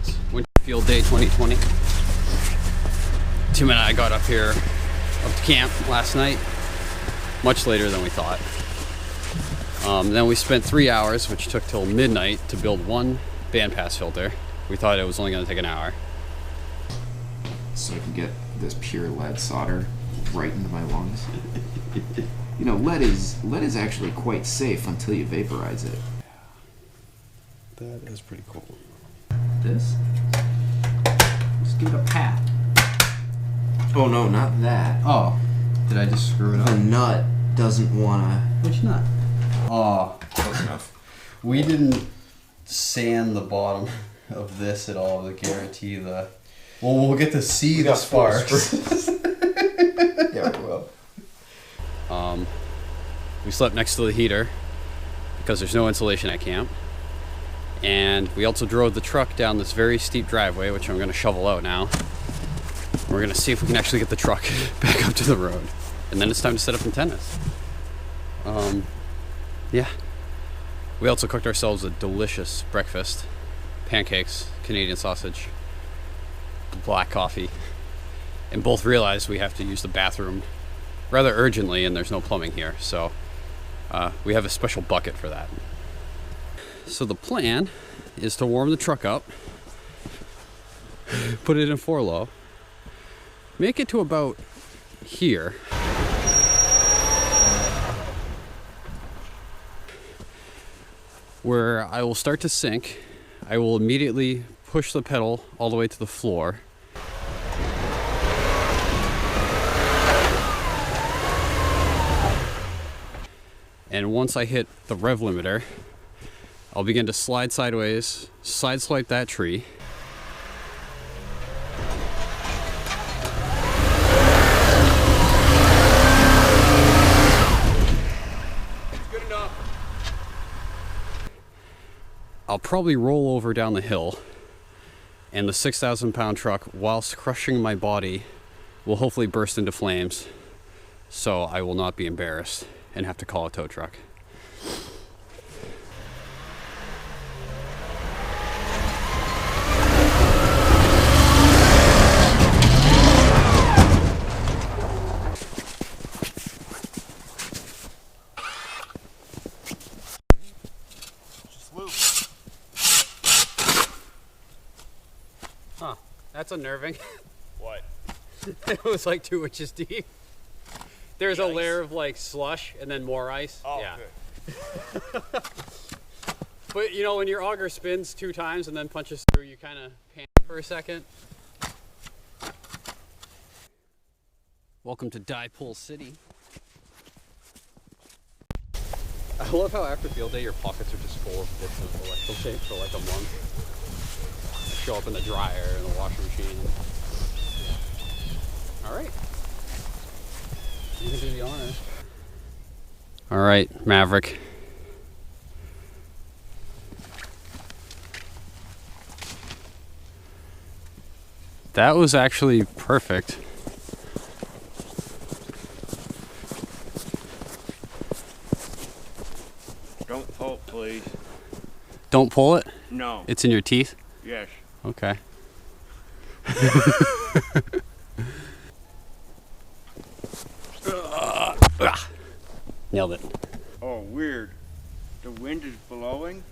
it's Winter Field Day 2020. Tim and I got up to camp last night, much later than we thought. Then we spent 3 hours, which took till midnight, to build one bandpass filter. We thought it was only going to take an hour. So I can get this pure lead solder right into my lungs. You know, lead is actually quite safe until you vaporize it. That is pretty cool. This? Just give it a pat. Oh no, not that. Oh, did I just screw it up? The nut doesn't wanna. Which nut? Oh, Close enough. we didn't sand the bottom of this at all to guarantee the. Well, we'll get to see the sparks. Yeah, we will. We slept next to the heater because there's no insulation at camp. And we also drove the truck down this very steep driveway, which I'm going to shovel out now. We're going to see if we can actually get the truck back up to the road. And then it's time to set up antennas. Yeah. We also cooked ourselves a delicious breakfast. Pancakes, Canadian sausage, black coffee. And both realized we have to use the bathroom rather urgently, and there's no plumbing here. So we have a special bucket for that. So the plan is to warm the truck up, put it in 4-low, make it to about here. Where I will start to sink. I will immediately push the pedal all the way to the floor. And once I hit the rev limiter, I'll begin to slide sideways, side swipe that tree. Good enough. I'll probably roll over down the hill, and the 6,000-pound truck, whilst crushing my body, will hopefully burst into flames, so I will not be embarrassed and have to call a tow truck. Huh, that's unnerving. What? It was like 2 inches deep. There's a layer of like slush and then more ice. Oh, yeah. good. But you know, when your auger spins 2 times and then punches through, you kind of panic for a second. Welcome to Dipole City. I love how after field day, your pockets are just full of bits of electrical tape for like a month. They show up in the dryer and the washing machine. All right. You can do the honors. All right, Maverick. That was actually perfect. Don't pull, please. Don't pull it? No. It's in your teeth? Yes. Okay. Nailed it. Oh, weird. The wind is blowing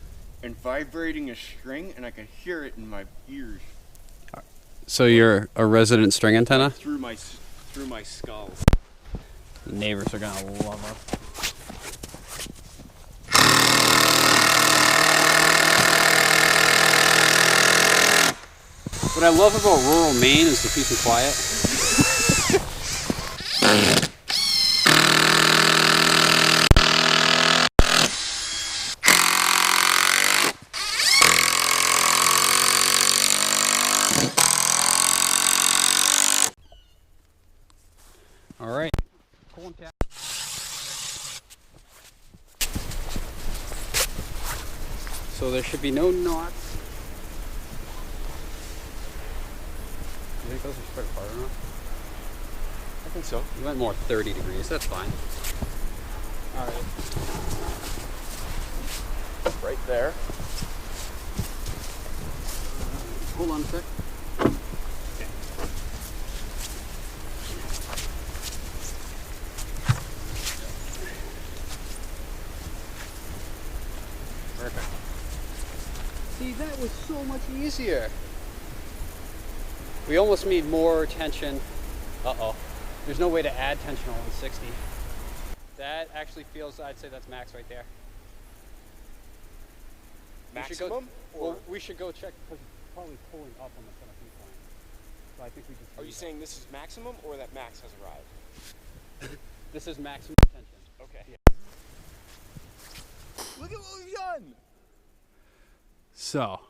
and vibrating a string, and I can hear it in my ears. So you're a resident string antenna? Through my skull. The neighbors are gonna love us. What I love about rural Maine is the peace and quiet. All right. So there should be no knots. You think those are spread apart enough? I think so. You went more 30 degrees, that's fine. Alright. Right there. Hold on a sec. Perfect. See, that was so much easier. We almost need more tension. Uh-oh. There's no way to add tension on 160. That actually feels, I'd say that's max right there. Maximum? We should go check because it's probably pulling up on the center peak line. So I think we just. Are you saying this is maximum or that max has arrived? This is maximum tension. Okay. Yeah. Look at what we've done! So,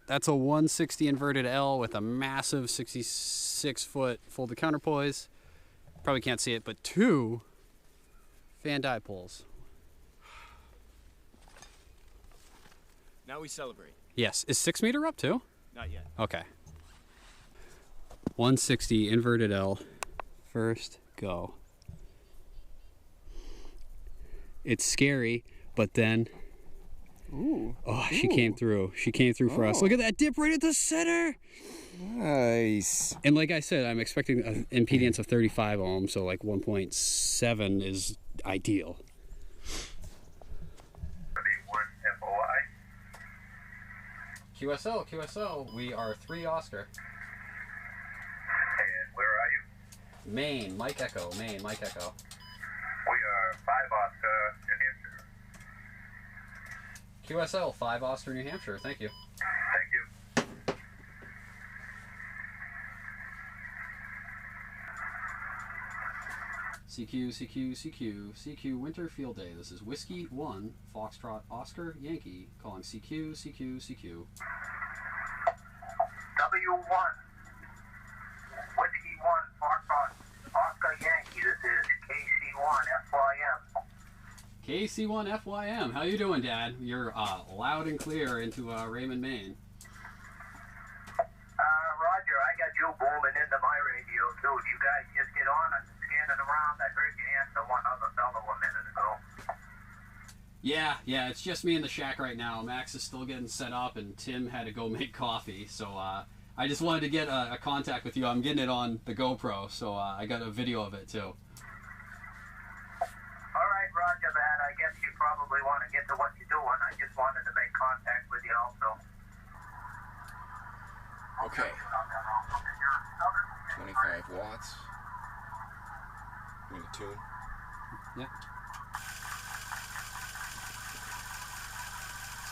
that's a 160 inverted L with a massive 66-foot folded counterpoise. Probably can't see it, but 2 fan dipoles. Now we celebrate. Yes. Is 6 meter up too? Not yet. Okay. 160 inverted L. First go. It's scary, but then. Ooh. Oh, she came through. She came through for us. Look at that dip right at the center. Nice. And like I said, I'm expecting an impedance of 35 ohms, so like 1.7 is ideal. QSL, we are 3 Oscar. And where are you? Maine, Mike Echo, Maine, Mike Echo. We are 5 Oscar, New Hampshire. QSL, 5 Oscar, New Hampshire, thank you. Thank you. CQ, winter field day. This is Whiskey 1, Foxtrot, Oscar, Yankee, calling CQ. W1, Whiskey 1, Foxtrot, Oscar, Yankee. This is KC1, FYM. KC1 FYM, how you doing, Dad? You're loud and clear into Raymond, Maine. Roger, I got you booming into my radio, too. You guys just get on and scanning around. I heard you answer one other fellow a minute ago. Yeah, it's just me in the shack right now. Max is still getting set up, and Tim had to go make coffee. So I just wanted to get a contact with you. I'm getting it on the GoPro, so I got a video of it too. All right, Roger that. I guess you probably want to get to what you're doing. I just wanted to make contact with you also. Okay. 25 watts. Going to tune. Yeah.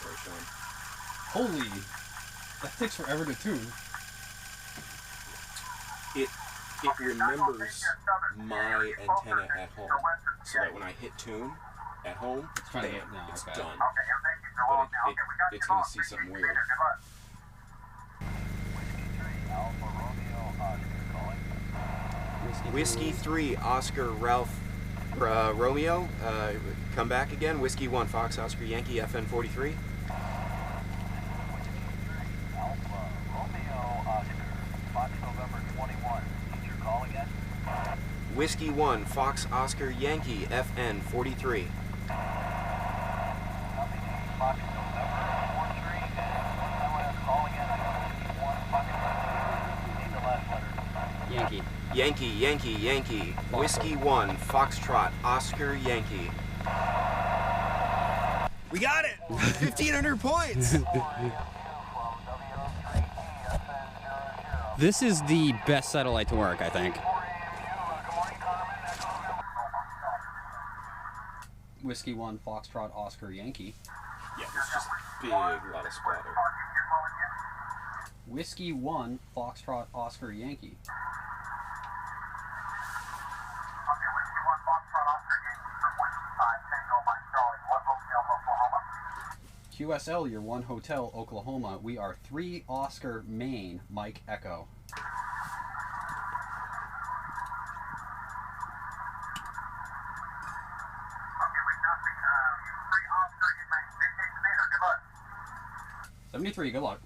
Sorry, Sean. Holy, that takes forever to tune. It remembers my antenna at home, so that when I hit tune at home, it's trying to hit now, it's okay. done. But it's going to see something weird. Whiskey 3, Oscar Ralph Romeo. Come back again. Whiskey 1, Fox Oscar Yankee, FN 43. Whiskey 1, Fox Oscar Yankee, FN 43. Yankee. Whiskey 1, Foxtrot, Oscar Yankee. We got it! 1,500 points! This is the best satellite to work, I think. Whiskey 1, Foxtrot, Oscar, Yankee. Yeah, it's just a big lot of splatter. Whiskey 1, Foxtrot, Oscar, Yankee. QSL, your 1 Hotel, Oklahoma. We are 3 Oscar, Maine, Mike Echo. $73, good luck.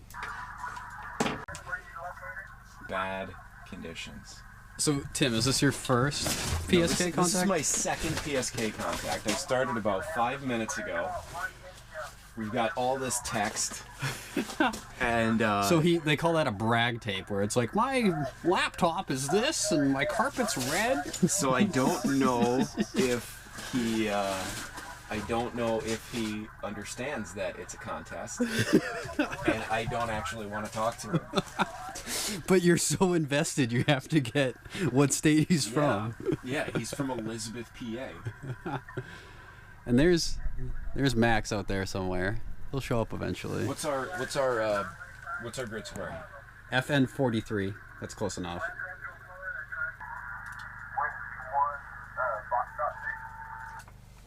Bad conditions. So, Tim, is this your first PSK contact? This is my second PSK contact. I started about 5 minutes ago. we've got all this text, and So they call that a brag tape, where it's like, my laptop is this and my carpet's red. so I don't know if he. I don't know if he understands that it's a contest, and I don't actually want to talk to him. But you're so invested, you have to get what state he's from. Yeah, he's from Elizabeth, PA. And there's Max out there somewhere. He'll show up eventually. What's our grid score? FN 43. That's close enough.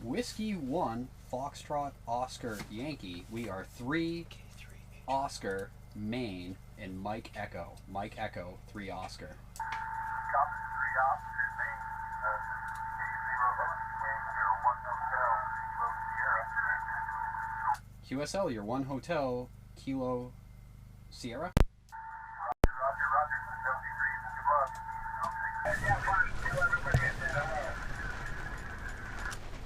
Whiskey 1, Foxtrot, Oscar, Yankee. We are 3 Oscar, Maine, and Mike Echo. Mike Echo, 3 Oscar. QSL, you're 1 Hotel, Kilo Sierra.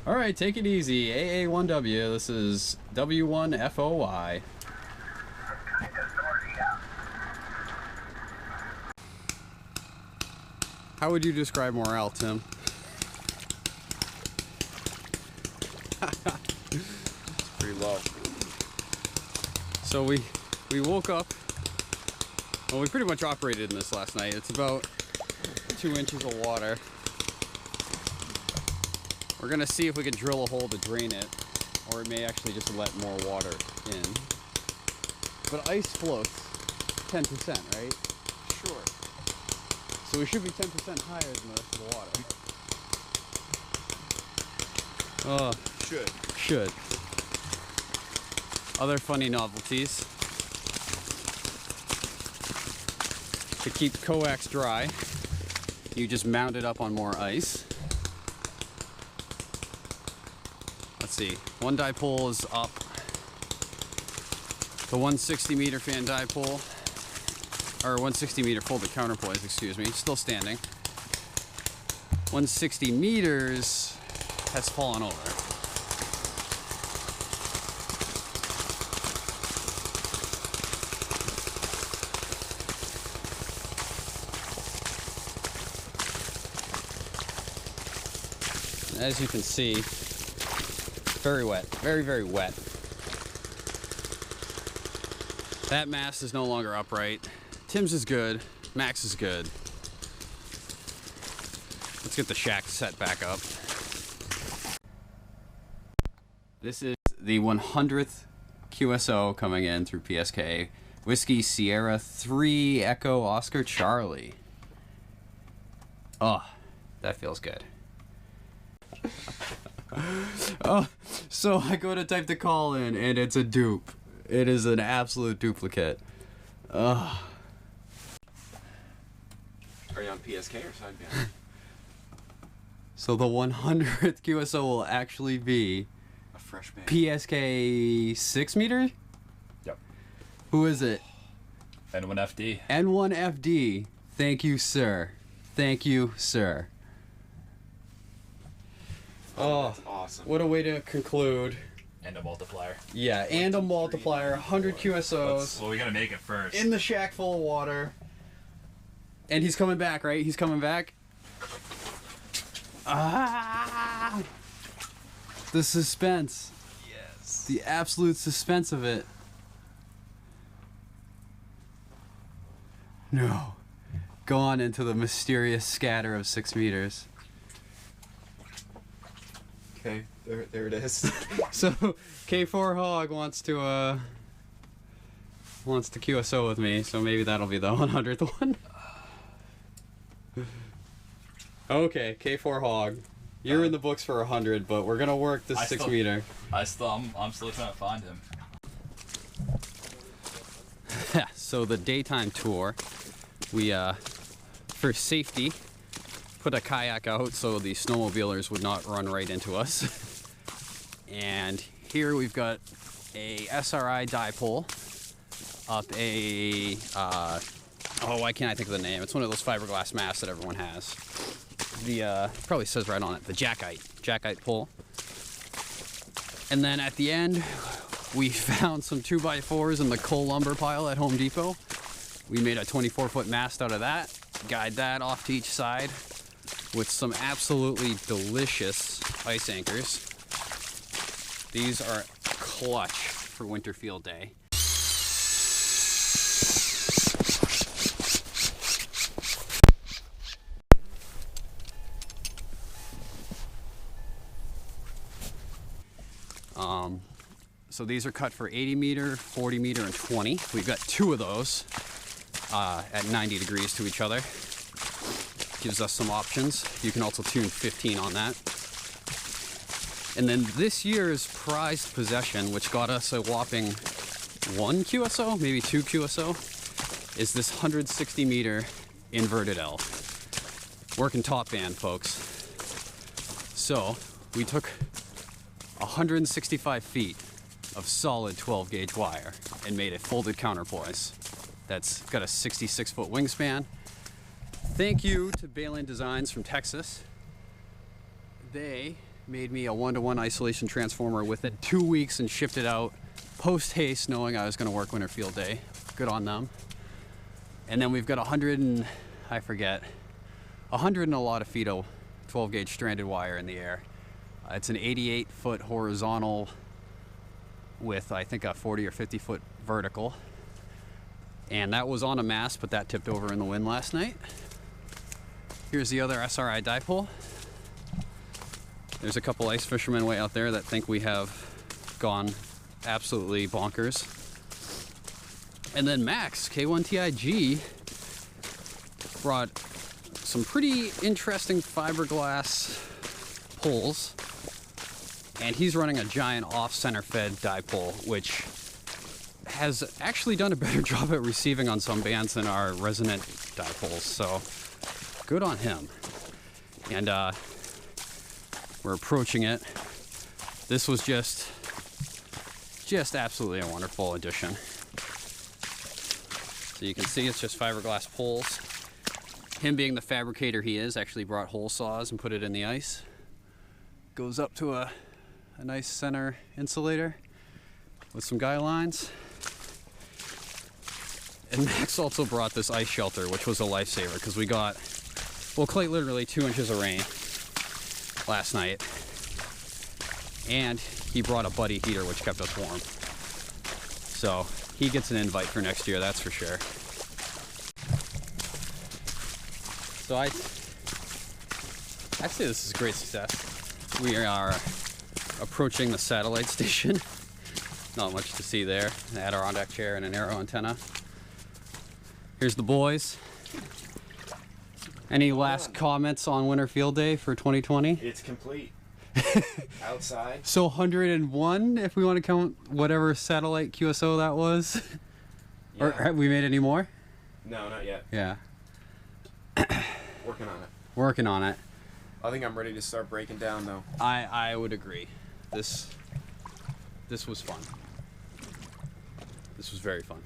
All right, take it easy. AA1W, this is W1FOY. How would you describe morale, Tim? Pretty low. So we woke up. Well, we pretty much operated in this last night. It's about 2 inches of water. We're gonna see if we can drill a hole to drain it, or it may actually just let more water in. But ice floats 10%, right? Sure. So we should be 10% higher than the rest of the water. Should. Other funny novelties. To keep coax dry, you just mount it up on more ice. Let's see, one dipole is up. The 160 meter fan dipole, or 160 meter folded counterpoise, excuse me, still standing. 160 meters has fallen over. As you can see, very wet, very, very wet. That mast is no longer upright. Tim's is good, Max is good. Let's get the shack set back up. This is the 100th QSO coming in through PSK. Whiskey Sierra 3 Echo Oscar Charlie. Oh, that feels good. Oh, so I go to type the call in and it's a dupe. It is an absolute duplicate. Are you on PSK or sideband? So the 100th QSO will actually be A fresh band. PSK 6 meter? Yep. Who is it? N1FD. N1FD. Thank you, sir. Thank you, sir. Oh, That's awesome. what a way to conclude. And a multiplier. Yeah, and a multiplier, 100 QSOs. Well, we gotta make it first. In the shack full of water. And he's coming back, right? He's coming back. Ah! The suspense. Yes. The absolute suspense of it. No. Gone into the mysterious scatter of 6 meters. Okay, there it is. So K4 Hog wants to QSO with me, so maybe that'll be the 100th one. Okay, K4 Hog, you're in the books for 100, but we're gonna work this 6 meter. I'm still trying to find him. So the daytime tour, we for safety put a kayak out so the snowmobilers would not run right into us. And here we've got a SRI dipole up a, why can't I think of the name? It's one of those fiberglass masts that everyone has. The, probably says right on it, the jackite pole. And then at the end, We found some 2x4s in the coal lumber pile at Home Depot. We made a 24-foot mast out of that, guide that off to each side with some absolutely delicious ice anchors. These are clutch for winter field day. So these are cut for 80 meter, 40 meter, and 20. We've got 2 of those at 90 degrees to each other. Gives us some options. You can also tune 15 on that. And then this year's prized possession, which got us a whopping 1 QSO, maybe 2 QSO, is this 160 meter inverted L. Working top band, folks. So we took 165 feet of solid 12 gauge wire and made a folded counterpoise that's got a 66-foot wingspan. Thank you to Balin Designs from Texas. They made me a 1-to-1 isolation transformer within 2 weeks and shipped it out post haste, knowing I was going to work winter field day. Good on them. And then we've got 100 and a lot of feet of 12 gauge stranded wire in the air. It's an 88-foot horizontal with, I think, a 40 or 50-foot vertical. And that was on a mast, but that tipped over in the wind last night. Here's the other SRI dipole. There's a couple ice fishermen way out there that think we have gone absolutely bonkers. And then Max, K1TIG, brought some pretty interesting fiberglass poles. And he's running a giant off-center fed dipole, which has actually done a better job at receiving on some bands than our resonant dipoles. So good on him. And we're approaching it. This was just absolutely a wonderful addition. So you can see it's just fiberglass poles. Him being the fabricator he is, actually brought hole saws and put it in the ice. Goes up to a nice center insulator with some guy lines. And Max also brought this ice shelter, which was a lifesaver because we got, well, quite literally 2 inches of rain last night. And he brought a buddy heater, which kept us warm. So he gets an invite for next year, that's for sure. So I say this is a great success. We are approaching the satellite station. Not much to see there. An Adirondack chair and an arrow antenna. Here's the boys. Any last comments on winter field day for 2020? It's complete. Outside. So 101, if we want to count whatever satellite QSO that was. Yeah. Or have we made any more? No, not yet. Yeah. Working on it. Working on it. I think I'm ready to start breaking down though. I would agree. This was fun. This was very fun.